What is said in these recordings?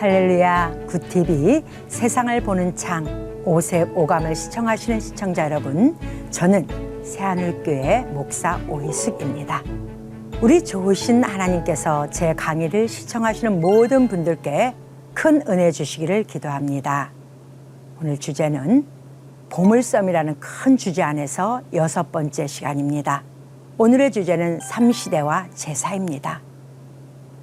할렐루야 굿TV 세상을 보는 창 오셉 오감을 시청하시는 시청자 여러분, 저는 새하늘교회 목사 오희숙입니다. 우리 좋으신 하나님께서 제 강의를 시청하시는 모든 분들께 큰 은혜 주시기를 기도합니다. 오늘 주제는 보물섬이라는 큰 주제 안에서 6번째 시간입니다. 오늘의 주제는 삼시대와 제사입니다.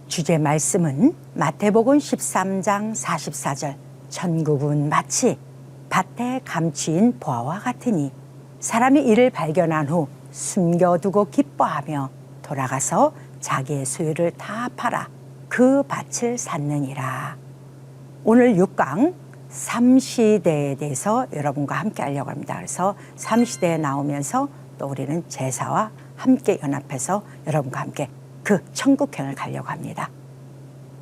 주제 말씀은 마태복음 13장 44절, 천국은 마치 밭에 감추인 보화와 같으니 사람이 이를 발견한 후 숨겨두고 기뻐하며 돌아가서 자기의 소유를 다 팔아 그 밭을 샀느니라. 오늘 6강 삼시대에 대해서 여러분과 함께 하려고 합니다. 그래서 삼시대에 나오면서 또 우리는 제사와 함께 연합해서 여러분과 함께 그 천국행을 가려고 합니다.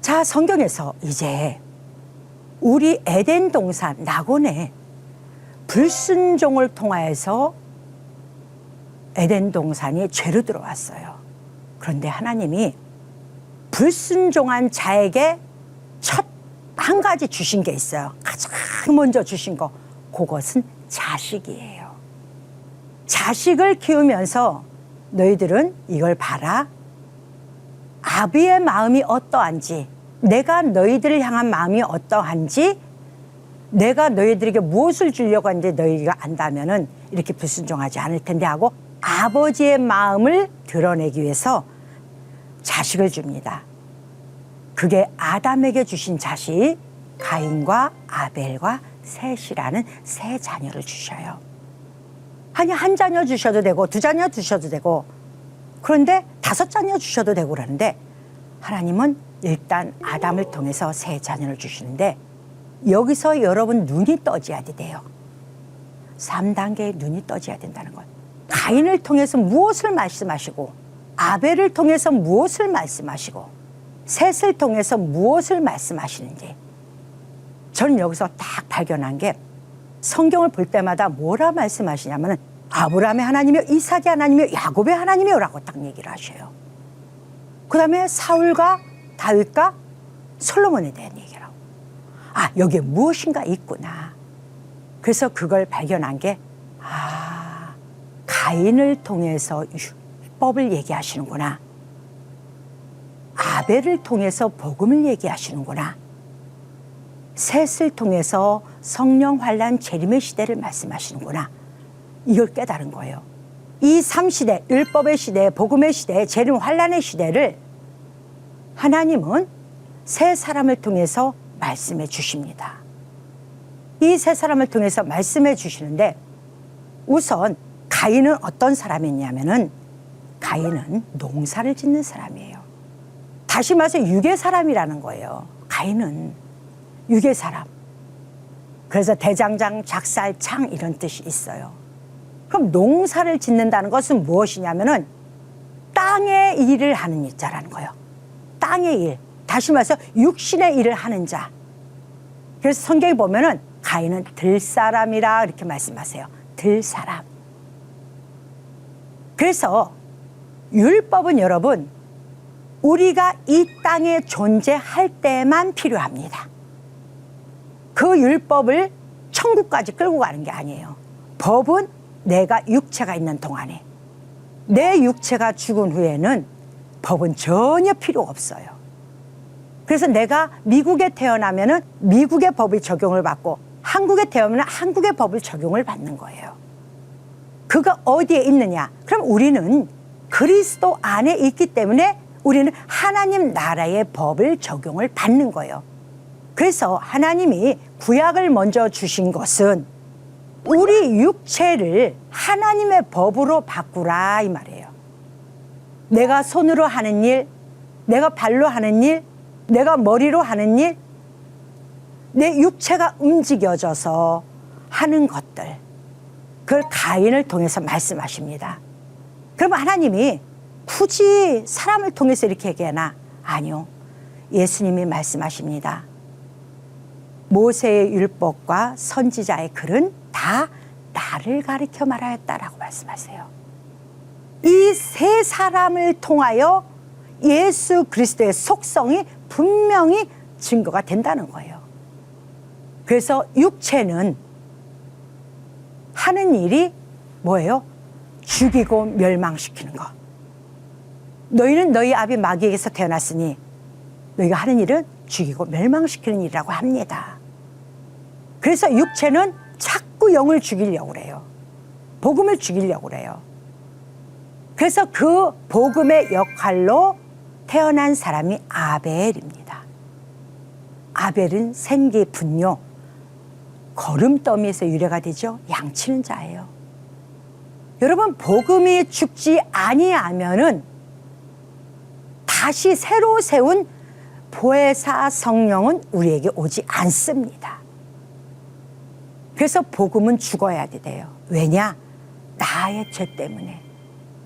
자, 성경에서 이제 우리 에덴 동산 낙원에 불순종을 통하여서 에덴 동산이 죄로 들어왔어요. 그런데 하나님이 불순종한 자에게 첫 한 가지 주신 게 있어요. 가장 먼저 주신 거, 그것은 자식이에요. 자식을 키우면서 너희들은 이걸 봐라. 아비의 마음이 어떠한지, 내가 너희들을 향한 마음이 어떠한지, 내가 너희들에게 무엇을 주려고 하는지 너희가 안다면은 이렇게 불순종하지 않을 텐데 하고 아버지의 마음을 드러내기 위해서 자식을 줍니다. 그게 아담에게 주신 자식, 가인과 아벨과 셋이라는 세 자녀를 주셔요. 아니, 한 자녀 주셔도 되고 두 자녀 주셔도 되고, 그런데 5자녀 주셔도 되고 그러는데 하나님은 일단 아담을 통해서 세 자녀를 주시는데 여기서 여러분 눈이 떠져야 돼요. 3단계의 눈이 떠져야 된다는 것. 가인을 통해서 무엇을 말씀하시고, 아벨을 통해서 무엇을 말씀하시고, 셋을 통해서 무엇을 말씀하시는지 저는 여기서 딱 발견한 게, 성경을 볼 때마다 뭐라 말씀하시냐면 아브라함의 하나님이요, 이삭의 하나님이요, 야곱의 하나님이요 라고 딱 얘기를 하셔요. 그 다음에 사울과 다윗과 솔로몬에 대한 얘기를 하고, 아, 여기에 무엇인가 있구나. 그래서 그걸 발견한 게, 아, 가인을 통해서 율법을 얘기하시는구나. 아벨을 통해서 복음을 얘기하시는구나. 셋을 통해서 성령 환란 재림의 시대를 말씀하시는구나. 이걸 깨달은 거예요. 이 3시대, 율법의 시대, 복음의 시대, 재림 환란의 시대를 하나님은 세 사람을 통해서 말씀해 주십니다. 이 세 사람을 통해서 말씀해 주시는데, 우선 가인은 어떤 사람이냐면은 가인은 농사를 짓는 사람이에요. 다시 말해서 육의 사람이라는 거예요. 가인은 육의 사람. 그래서 대장장, 작살, 창 이런 뜻이 있어요. 그럼 농사를 짓는다는 것은 무엇이냐면은 땅의 일을 하는 자라는 거예요. 땅의 일. 다시 말해서 육신의 일을 하는 자. 그래서 성경에 보면은 가인은 들사람이라 이렇게 말씀하세요. 들사람. 그래서 율법은 여러분, 우리가 이 땅에 존재할 때만 필요합니다. 그 율법을 천국까지 끌고 가는 게 아니에요. 법은 내가 육체가 있는 동안에, 내 육체가 죽은 후에는 법은 전혀 필요 없어요. 그래서 내가 미국에 태어나면은 미국의 법이 적용을 받고, 한국에 태어나면 한국의 법을 적용을 받는 거예요. 그가 어디에 있느냐? 그럼 우리는 그리스도 안에 있기 때문에 우리는 하나님 나라의 법을 적용을 받는 거예요. 그래서 하나님이 구약을 먼저 주신 것은 우리 육체를 하나님의 법으로 바꾸라 이 말이에요. 내가 손으로 하는 일, 내가 발로 하는 일, 내가 머리로 하는 일, 내 육체가 움직여져서 하는 것들, 그걸 가인을 통해서 말씀하십니다. 그러면 하나님이 굳이 사람을 통해서 이렇게 얘기하나? 아니요. 예수님이 말씀하십니다. 모세의 율법과 선지자의 글은 다 나를 가리켜 말하였다라고 말씀하세요. 이 세 사람을 통하여 예수 그리스도의 속성이 분명히 증거가 된다는 거예요. 그래서 육체는 하는 일이 뭐예요? 죽이고 멸망시키는 거. 너희는 너희 아비 마귀에게서 태어났으니 너희가 하는 일은 죽이고 멸망시키는 일이라고 합니다. 그래서 육체는 자꾸 영을 죽이려고 그래요. 복음을 죽이려고 그래요. 그래서 그 복음의 역할로 태어난 사람이 아벨입니다. 아벨은 생기, 분뇨, 거름더미에서 유래가 되죠. 양치는 자예요. 여러분, 복음이 죽지 아니하면은 다시 새로 세운 보혜사 성령은 우리에게 오지 않습니다. 그래서 복음은 죽어야 돼요. 왜냐? 나의 죄 때문에,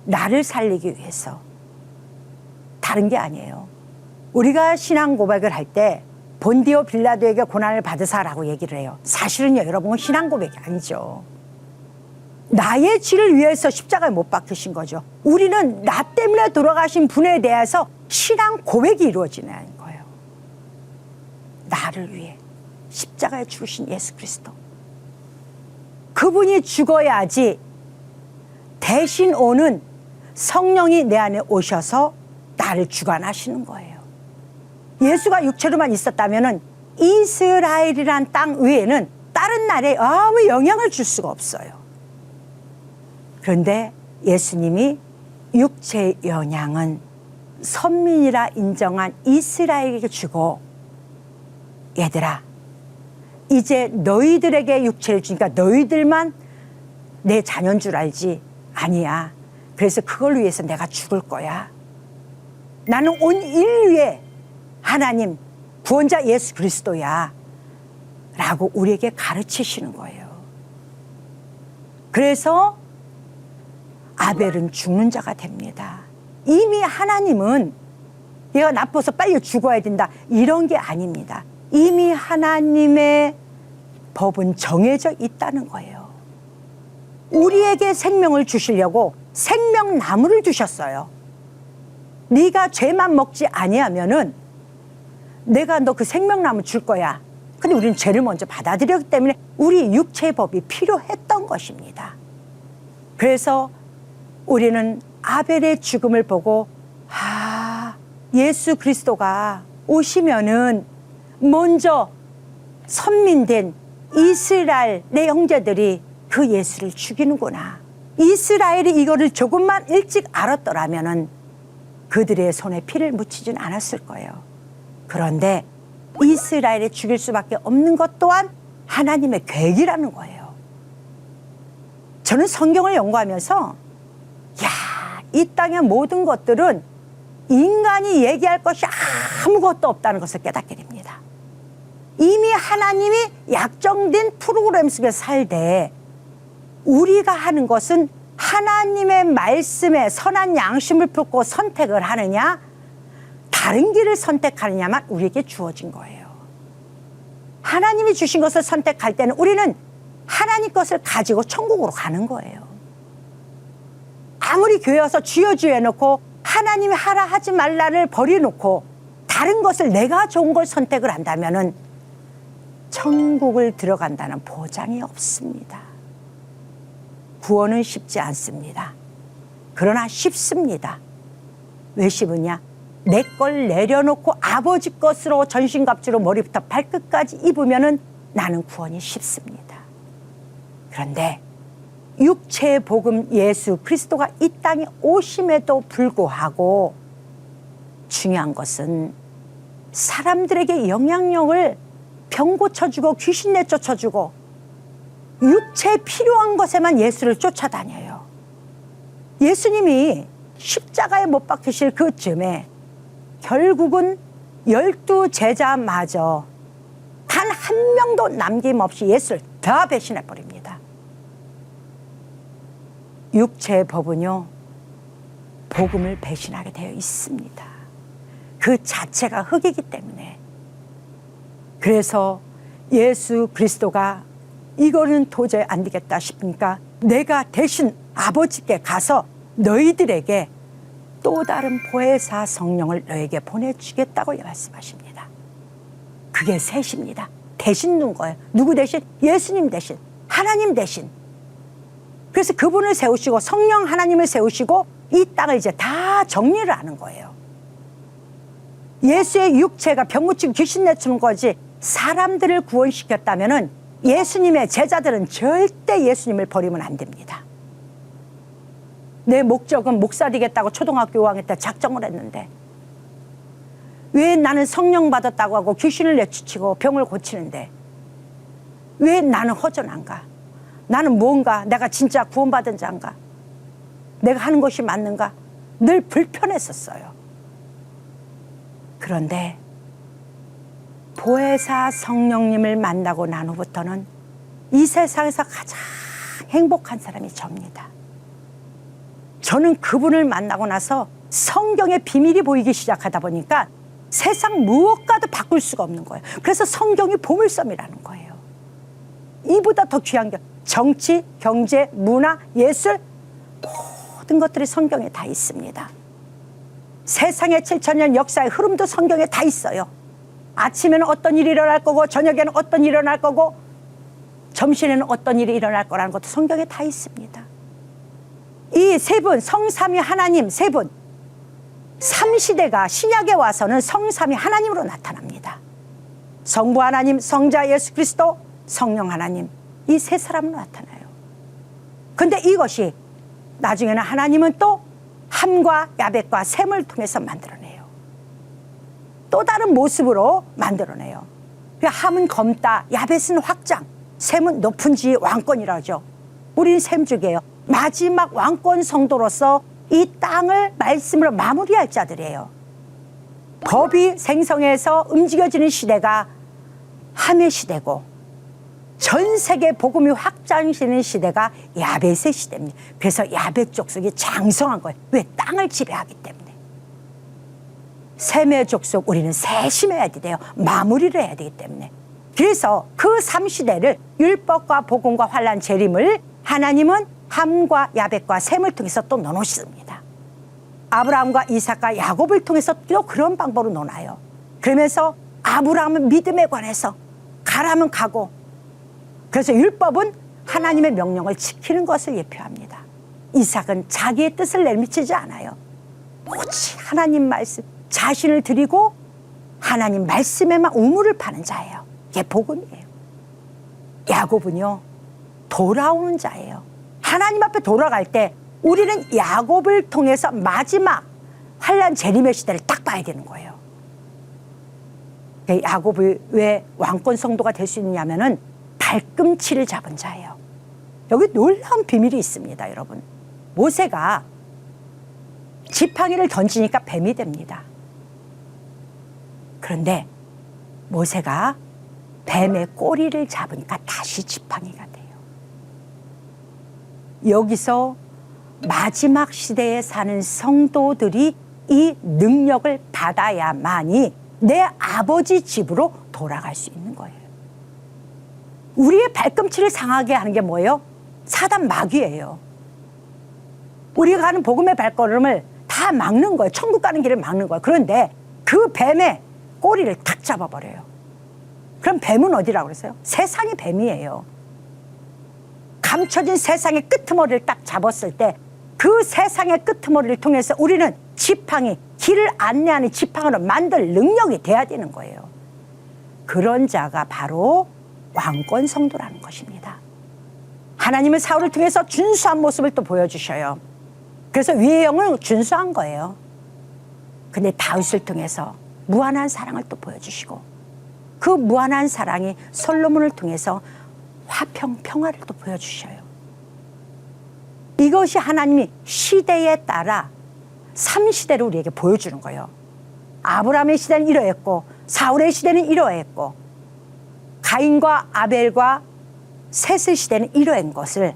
나를 살리기 위해서. 다른 게 아니에요. 우리가 신앙 고백을 할 때 본디오 빌라도에게 고난을 받으사라고 얘기를 해요. 사실은요, 여러분, 신앙 고백이 아니죠. 나의 죄를 위해서 십자가에 못 박히신 거죠. 우리는 나 때문에 돌아가신 분에 대해서 신앙 고백이 이루어지는 거예요. 나를 위해 십자가에 죽으신 예수 그리스도. 그분이 죽어야지 대신 오는 성령이 내 안에 오셔서 나를 주관하시는 거예요. 예수가 육체로만 있었다면 이스라엘이란 땅 위에는 다른 나라에 아무 영향을 줄 수가 없어요. 그런데 예수님이 육체의 영향은 선민이라 인정한 이스라엘에게 주고, 얘들아, 이제 너희들에게 육체를 주니까 너희들만 내 자녀인 줄 알지? 아니야. 그래서 그걸 위해서 내가 죽을 거야. 나는 온 인류의 하나님, 구원자 예수 그리스도야 라고 우리에게 가르치시는 거예요. 그래서 아벨은 죽는 자가 됩니다. 이미 하나님은 얘가 나빠서 빨리 죽어야 된다, 이런 게 아닙니다. 이미 하나님의 법은 정해져 있다는 거예요. 우리에게 생명을 주시려고 생명나무를 주셨어요. 네가 죄만 먹지 아니하면은 내가 너 그 생명나무 줄 거야. 근데 우리는 죄를 먼저 받아들였기 때문에 우리 육체의 법이 필요했던 것입니다. 그래서 우리는 아벨의 죽음을 보고, 예수 그리스도가 오시면은 먼저 선민된 이스라엘 내 형제들이 그 예수를 죽이는구나. 이스라엘이 이거를 조금만 일찍 알았더라면은 그들의 손에 피를 묻히진 않았을 거예요. 그런데 이스라엘을 죽일 수밖에 없는 것 또한 하나님의 계획이라는 거예요. 저는 성경을 연구하면서 이 땅의 모든 것들은 인간이 얘기할 것이 아무것도 없다는 것을 깨닫게 됩니다. 이미 하나님이 약정된 프로그램 속에 살되 우리가 하는 것은 하나님의 말씀에 선한 양심을 품고 선택을 하느냐, 다른 길을 선택하느냐만 우리에게 주어진 거예요. 하나님이 주신 것을 선택할 때는 우리는 하나님 것을 가지고 천국으로 가는 거예요. 아무리 교회 와서 주여 주여 해놓고 하나님이 하라 하지 말라를 버려놓고 다른 것을 내가 좋은 걸 선택을 한다면은 천국을 들어간다는 보장이 없습니다. 구원은 쉽지 않습니다. 그러나 쉽습니다. 왜 쉽으냐? 내 걸 내려놓고 아버지 것으로 전신갑주로 머리부터 발끝까지 입으면은 나는 구원이 쉽습니다. 그런데 육체의 복음 예수 그리스도가 이 땅에 오심에도 불구하고 중요한 것은 사람들에게 영향력을 병 고쳐주고 귀신 내쫓아주고 육체에 필요한 것에만 예수를 쫓아다녀요. 예수님이 십자가에 못 박히실 그쯤에 결국은 12 제자마저 단 한 명도 남김없이 예수를 다 배신해 버립니다. 육체의 법은요, 복음을 배신하게 되어 있습니다. 그 자체가 흙이기 때문에. 그래서 예수 그리스도가 이거는 도저히 안 되겠다 싶으니까 내가 대신 아버지께 가서 너희들에게 또 다른 보혜사 성령을 너에게 보내주겠다고 말씀하십니다. 그게 셋입니다. 대신 둔 거예요. 누구 대신? 예수님 대신, 하나님 대신. 그래서 그분을 세우시고 성령 하나님을 세우시고 이 땅을 이제 다 정리를 하는 거예요. 예수의 육체가 병 고치고 귀신 내추는 거지 사람들을 구원시켰다면은 예수님의 제자들은 절대 예수님을 버리면 안 됩니다. 내 목적은 목사 되겠다고 초등학교 5학년 때 작정을 했는데 왜 나는 성령 받았다고 하고 귀신을 내쫓고 병을 고치는데 왜 나는 허전한가? 나는 뭔가 내가 진짜 구원받은 자인가? 내가 하는 것이 맞는가? 늘 불편했었어요. 그런데 보혜사 성령님을 만나고 난 후부터는 이 세상에서 가장 행복한 사람이 접니다. 저는 그분을 만나고 나서 성경의 비밀이 보이기 시작하다 보니까 세상 무엇과도 바꿀 수가 없는 거예요. 그래서 성경이 보물섬이라는 거예요. 이보다 더 귀한 게 정치, 경제, 문화, 예술 모든 것들이 성경에 다 있습니다. 세상의 7,000년 역사의 흐름도 성경에 다 있어요. 아침에는 어떤 일이 일어날 거고 저녁에는 어떤 일이 일어날 거고 점심에는 어떤 일이 일어날 거라는 것도 성경에 다 있습니다. 이 세 분, 성삼위 하나님 세 분, 삼시대가 신약에 와서는 성삼위 하나님으로 나타납니다. 성부 하나님, 성자 예수 그리스도, 성령 하나님, 이 세 사람으로 나타나요. 근데 이것이 나중에는 하나님은 또 함과 야벳과 셈을 통해서 만들어내요. 또 다른 모습으로 만들어내요. 함은 검다, 야벳은 확장, 셈은 높은 지 왕권이라 하죠. 우리는 셈족이에요. 마지막 왕권 성도로서 이 땅을 말씀으로 마무리할 자들이에요. 법이 생성해서 움직여지는 시대가 함의 시대고 전 세계 복음이 확장되는 시대가 야벳의 시대입니다. 그래서 야벳 족속이 장성한 거예요. 왜? 땅을 지배하기 때문에. 셈의 족속 우리는 세심해야 돼요. 마무리를 해야 되기 때문에. 그래서 그 3시대를 율법과 복음과 환란 재림을 하나님은 함과 야벳과 셈을 통해서 또 넣어놓습니다. 아브라함과 이삭과 야곱을 통해서 또 그런 방법으로 넣어놔요. 그러면서 아브라함은 믿음에 관해서 가라면 가고, 그래서 율법은 하나님의 명령을 지키는 것을 예표합니다. 이삭은 자기의 뜻을 내미치지 않아요. 오직 하나님 말씀, 자신을 드리고 하나님 말씀에만 우물을 파는 자예요. 이게 복음이에요. 야곱은요, 돌아오는 자예요. 하나님 앞에 돌아갈 때 우리는 야곱을 통해서 마지막 환란 재림의 시대를 딱 봐야 되는 거예요. 야곱이 왜 왕권 성도가 될 수 있냐면은 발꿈치를 잡은 자예요. 여기 놀라운 비밀이 있습니다, 여러분. 모세가 지팡이를 던지니까 뱀이 됩니다. 그런데 모세가 뱀의 꼬리를 잡으니까 다시 지팡이가 돼요. 여기서 마지막 시대에 사는 성도들이 이 능력을 받아야만이 내 아버지 집으로 돌아갈 수 있는 거예요. 우리의 발꿈치를 상하게 하는 게 뭐예요? 사단 마귀예요. 우리가 가는 복음의 발걸음을 다 막는 거예요. 천국 가는 길을 막는 거예요. 그런데 그 뱀의 꼬리를 탁 잡아버려요. 그럼 뱀은 어디라고 그랬어요? 세상이 뱀이에요. 감춰진 세상의 끄트머리를 딱 잡았을 때 그 세상의 끄트머리를 통해서 우리는 지팡이, 길을 안내하는 지팡이로 만들 능력이 돼야 되는 거예요. 그런 자가 바로 왕권 성도라는 것입니다. 하나님은 사울을 통해서 준수한 모습을 또 보여주셔요. 그래서 위의 영은 준수한 거예요. 근데 다윗을 통해서 무한한 사랑을 또 보여주시고, 그 무한한 사랑이 솔로몬을 통해서 화평, 평화를 또 보여주셔요. 이것이 하나님이 시대에 따라 3시대를 우리에게 보여주는 거예요. 아브라함의 시대는 이러했고, 사울의 시대는 이러했고, 가인과 아벨과 셋의 시대는 이러한 것을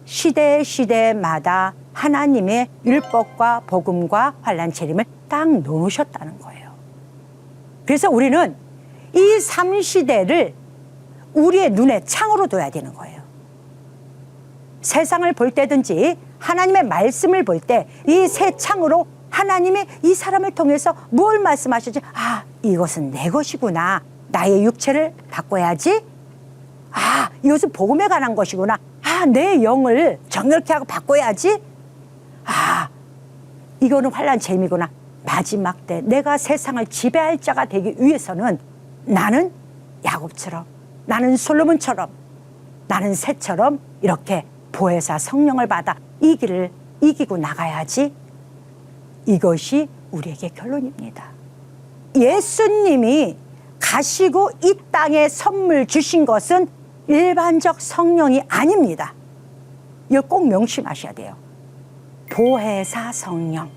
시대마다 하나님의 율법과 복음과 환란 재림을 딱 놓으셨다는 거예요. 그래서 우리는 이 3시대를 우리의 눈에 창으로 둬야 되는 거예요. 세상을 볼 때든지 하나님의 말씀을 볼 때 이 새 창으로 하나님이 이 사람을 통해서 뭘 말씀하실지, 아, 이것은 내 것이구나 나의 육체를 바꿔야지. 이것은 복음에 관한 것이구나. 내 영을 정결케 하고 바꿔야지. 이거는 환난 재미구나. 마지막 때 내가 세상을 지배할 자가 되기 위해서는 나는 야곱처럼, 나는 솔로몬처럼, 나는 새처럼 이렇게 보혜사 성령을 받아 이 길을 이기고 나가야지. 이것이 우리에게 결론입니다. 예수님이 가시고 이 땅에 선물 주신 것은 일반적 성령이 아닙니다. 이거 꼭 명심하셔야 돼요. 보혜사 성령,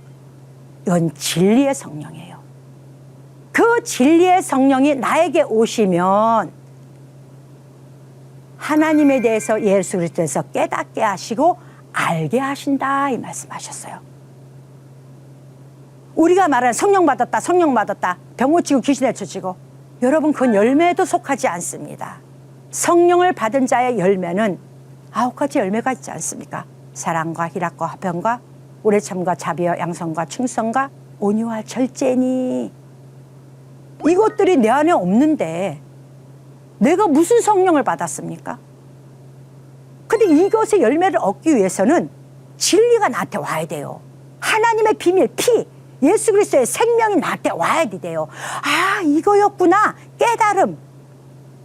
이건 진리의 성령이에요. 그 진리의 성령이 나에게 오시면 하나님에 대해서, 예수 그리스도에서 깨닫게 하시고 알게 하신다, 이 말씀하셨어요. 우리가 말하는 성령 받았다, 성령 받았다, 병 고치고 귀신 내쫓고, 여러분 그건 열매에도 속하지 않습니다. 성령을 받은 자의 열매는 9가지 열매가 있지 않습니까? 사랑과 희락과 화평과 오래 참과 자비와 양선과 충성과 온유와 절제니. 이것들이 내 안에 없는데 내가 무슨 성령을 받았습니까? 근데 이것의 열매를 얻기 위해서는 진리가 나한테 와야 돼요. 하나님의 비밀, 피, 예수 그리스도의 생명이 나한테 와야 돼요. 이거였구나, 깨달음,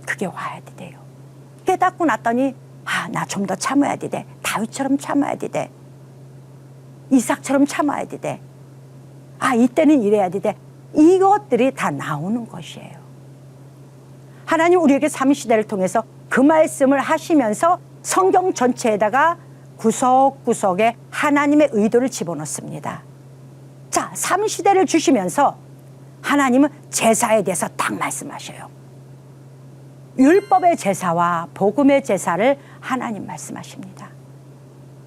그게 와야 돼요. 깨닫고 났더니 나 좀 더 참아야 돼. 다윗처럼 참아야 돼. 이삭처럼 참아야 돼. 이때는 이래야 돼. 이것들이 다 나오는 것이에요. 하나님 우리에게 삼시대를 통해서 그 말씀을 하시면서 성경 전체에다가 구석구석에 하나님의 의도를 집어넣습니다. 자, 삼시대를 주시면서 하나님은 제사에 대해서 딱 말씀하셔요. 율법의 제사와 복음의 제사를 하나님 말씀하십니다.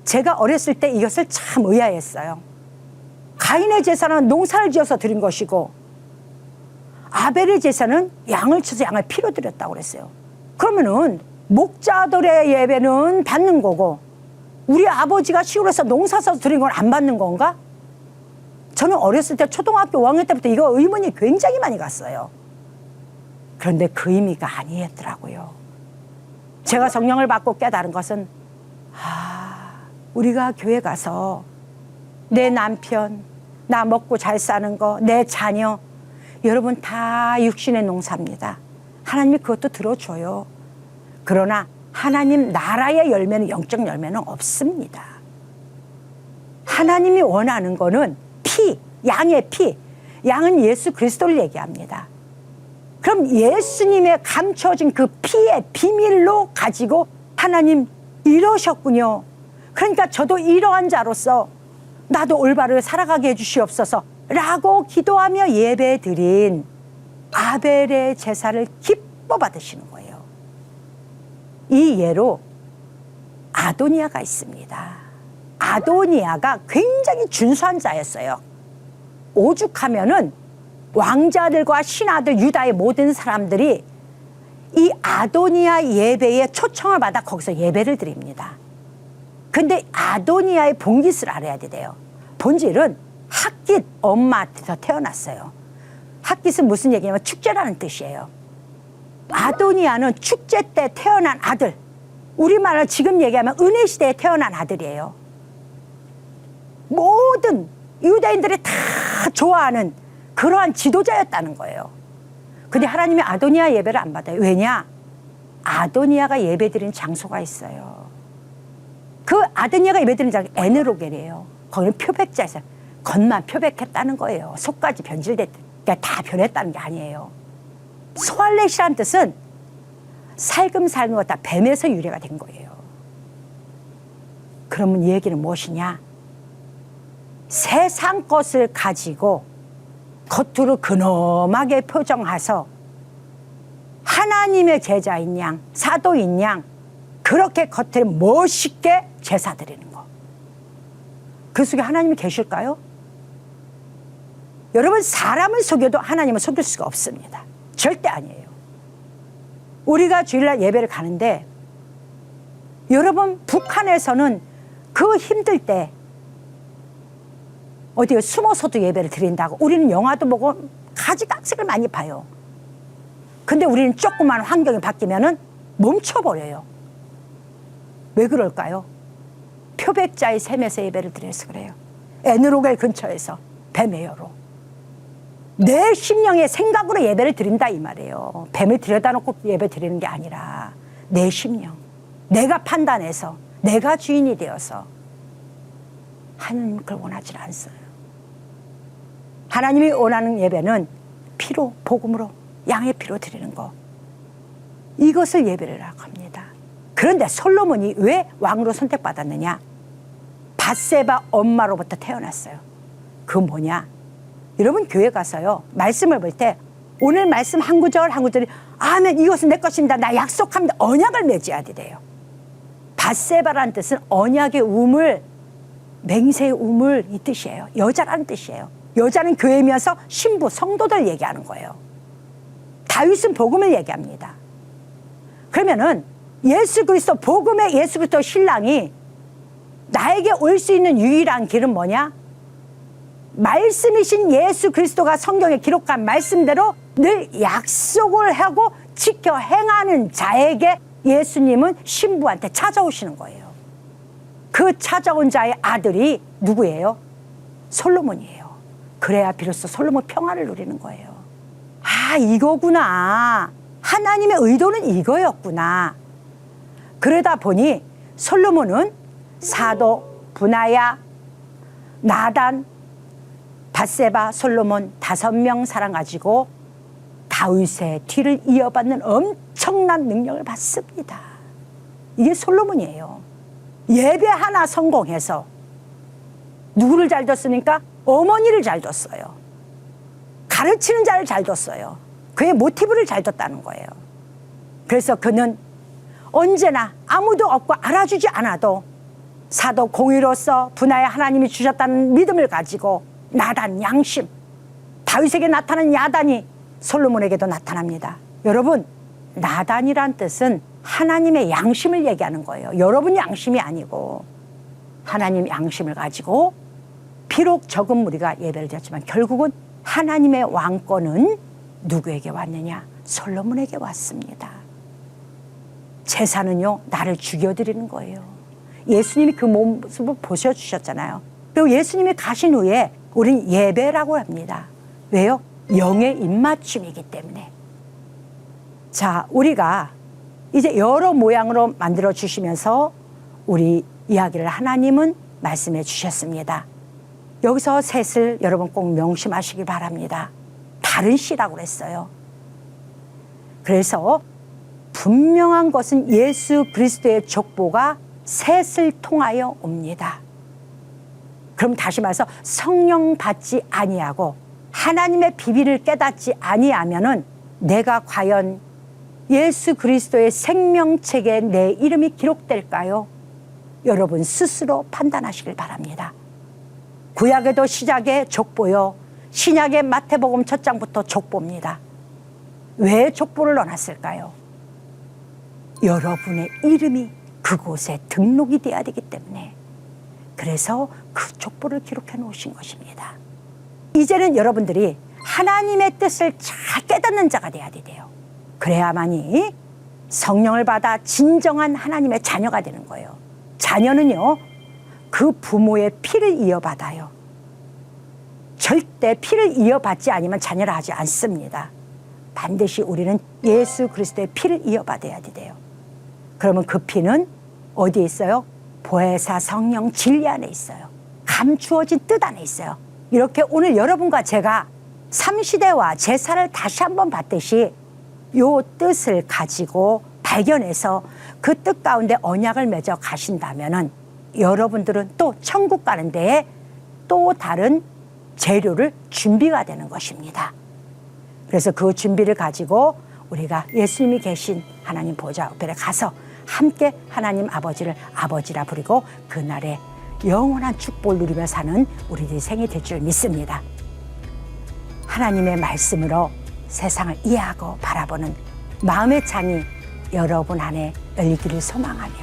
제가 어렸을 때 이것을 참 의아했어요. 가인의 제사는 농사를 지어서 드린 것이고 아벨의 제사는 양을 쳐서 양을 피로 드렸다고 그랬어요. 그러면은 목자들의 예배는 받는 거고 우리 아버지가 시골에서 농사 써서 드린 건 안 받는 건가? 저는 어렸을 때 초등학교 5학년 때부터 이거 의문이 굉장히 많이 갔어요. 그런데 그 의미가 아니었더라고요. 제가 성령을 받고 깨달은 것은 우리가 교회 가서 내 남편, 나 먹고 잘 사는 거, 내 자녀, 여러분 다 육신의 농사입니다. 하나님이 그것도 들어줘요. 그러나 하나님 나라의 열매는, 영적 열매는 없습니다. 하나님이 원하는 거는 피, 양의 피. 양은 예수 그리스도를 얘기합니다. 그럼 예수님의 감춰진 그 피의 비밀로 가지고 하나님 이러셨군요. 그러니까 저도 이러한 자로서 나도 올바르게 살아가게 해주시옵소서 라고 기도하며 예배드린 아벨의 제사를 기뻐 받으시는 거예요. 이 예로 아도니아가 있습니다. 아도니아가 굉장히 준수한 자였어요. 오죽하면은 왕자들과 신하들, 유다의 모든 사람들이 이 아도니아 예배에 초청을 받아 거기서 예배를 드립니다. 근데 아도니아의 본깃을 알아야 돼요. 본질은 핫깃 엄마한테서 태어났어요. 핫깃은 무슨 얘기냐면 축제라는 뜻이에요. 아도니아는 축제 때 태어난 아들, 우리말로 지금 얘기하면 은혜 시대에 태어난 아들이에요. 모든 유대인들이 다 좋아하는 그러한 지도자였다는 거예요. 근데 하나님이 아도니아 예배를 안 받아요. 왜냐? 아도니아가 예배드린 장소가 있어요. 그 아도니아가 예배드린 장소 에네로겔이에요. 거기는 표백자에서 겉만 표백했다는 거예요. 속까지 변질됐다. 그러니까 다 변했다는 게 아니에요. 소알렛이라는 뜻은 살금살금 걷다 뱀에서 유래가 된 거예요. 그러면 이 얘기는 무엇이냐? 세상 것을 가지고 겉으로 근엄하게 표정해서 하나님의 제자인 양, 사도인 양 그렇게 겉에 멋있게 제사 드리는 거. 그 속에 하나님이 계실까요? 여러분, 사람을 속여도 하나님을 속일 수가 없습니다. 절대 아니에요. 우리가 주일날 예배를 가는데 여러분, 북한에서는 그 힘들 때 어디에 숨어서도 예배를 드린다고. 우리는 영화도 보고 가지각색을 많이 봐요. 근데 우리는 조그만 환경이 바뀌면은 멈춰버려요. 왜 그럴까요? 표백자의 샘에서 예배를 드려서 그래요. 에누로겔 근처에서 뱀에요로. 내 심령의 생각으로 예배를 드린다 이 말이에요. 뱀을 들여다놓고 예배 드리는 게 아니라 내 심령, 내가 판단해서, 내가 주인이 되어서. 하나님은 그걸 원하지 않았어요. 하나님이 원하는 예배는 피로, 복음으로, 양의 피로 드리는 거. 이것을 예배라고 합니다. 그런데 솔로몬이 왜 왕으로 선택받았느냐? 밧세바 엄마로부터 태어났어요. 그 뭐냐? 여러분 교회 가서요, 말씀을 볼 때 오늘 말씀 한 구절 한 구절이 아멘, 이것은 내 것입니다, 나 약속합니다, 언약을 맺어야 돼요. 밧세바라는 뜻은 언약의 우물, 맹세의 우물, 이 뜻이에요. 여자라는 뜻이에요. 여자는 교회면서 신부, 성도들 얘기하는 거예요. 다윗은 복음을 얘기합니다. 그러면은 예수 그리스도, 복음의 예수 그리스도 신랑이 나에게 올 수 있는 유일한 길은 뭐냐? 말씀이신 예수 그리스도가 성경에 기록한 말씀대로 늘 약속을 하고 지켜 행하는 자에게 예수님은 신부한테 찾아오시는 거예요. 그 찾아온 자의 아들이 누구예요? 솔로몬이에요. 그래야 비로소 솔로몬 평화를 누리는 거예요. 아, 이거구나. 하나님의 의도는 이거였구나. 그러다 보니 솔로몬은 사도, 분하야, 나단, 밧세바, 솔로몬 5명 사람 가지고 다윗의 뒤를 이어받는 엄청난 능력을 받습니다. 이게 솔로몬이에요. 예배 하나 성공해서 누구를 잘 뒀습니까? 어머니를 잘 뒀어요. 가르치는 자를 잘 뒀어요. 그의 모티브를 잘 뒀다는 거예요. 그래서 그는 언제나 아무도 없고 알아주지 않아도 사도 공의로서 분하에 하나님이 주셨다는 믿음을 가지고 나단, 양심, 다윗에게 나타난 야단이 솔로몬에게도 나타납니다. 여러분, 나단이란 뜻은 하나님의 양심을 얘기하는 거예요. 여러분 양심이 아니고 하나님 양심을 가지고 비록 적은 무리가 예배를 드렸지만 결국은 하나님의 왕권은 누구에게 왔느냐? 솔로몬에게 왔습니다. 제사는요, 나를 죽여드리는 거예요. 예수님이 그 모습을 보셔주셨잖아요. 그리고 예수님이 가신 후에 우린 예배라고 합니다. 왜요? 영의 입맞춤이기 때문에. 자, 우리가 이제 여러 모양으로 만들어 주시면서 우리 이야기를 하나님은 말씀해 주셨습니다. 여기서 셋을 여러분 꼭 명심하시기 바랍니다. 다른 씨라고 그랬어요. 그래서 분명한 것은 예수 그리스도의 족보가 셋을 통하여 옵니다. 그럼 다시 말해서 성령 받지 아니하고 하나님의 비밀을 깨닫지 아니하면은 내가 과연 예수 그리스도의 생명책에 내 이름이 기록될까요? 여러분 스스로 판단하시길 바랍니다. 구약에도 시작에 족보요, 신약의 마태복음 1장부터 족보입니다. 왜 족보를 넣어놨을까요? 여러분의 이름이 그곳에 등록이 돼야 되기 때문에. 그래서 그 족보를 기록해 놓으신 것입니다. 이제는 여러분들이 하나님의 뜻을 잘 깨닫는 자가 돼야 돼요. 그래야만이 성령을 받아 진정한 하나님의 자녀가 되는 거예요. 자녀는요, 그 부모의 피를 이어받아요. 절대 피를 이어받지 않으면 자녀라 하지 않습니다. 반드시 우리는 예수 그리스도의 피를 이어받아야 돼요. 그러면 그 피는 어디에 있어요? 보혜사 성령 진리 안에 있어요. 감추어진 뜻 안에 있어요. 이렇게 오늘 여러분과 제가 삼시대와 제사를 다시 한번 봤듯이 요 뜻을 가지고 발견해서 그 뜻 가운데 언약을 맺어 가신다면은 여러분들은 또 천국 가는 데에 또 다른 재료를 준비가 되는 것입니다. 그래서 그 준비를 가지고 우리가 예수님이 계신 하나님 보좌 앞에 가서 함께 하나님 아버지를 아버지라 부르고 그날에 영원한 축복을 누리며 사는 우리들의 생이 될 줄 믿습니다. 하나님의 말씀으로 세상을 이해하고 바라보는 마음의 창이 여러분 안에 열리기를 소망하며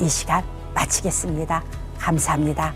이 시간 마치겠습니다. 감사합니다.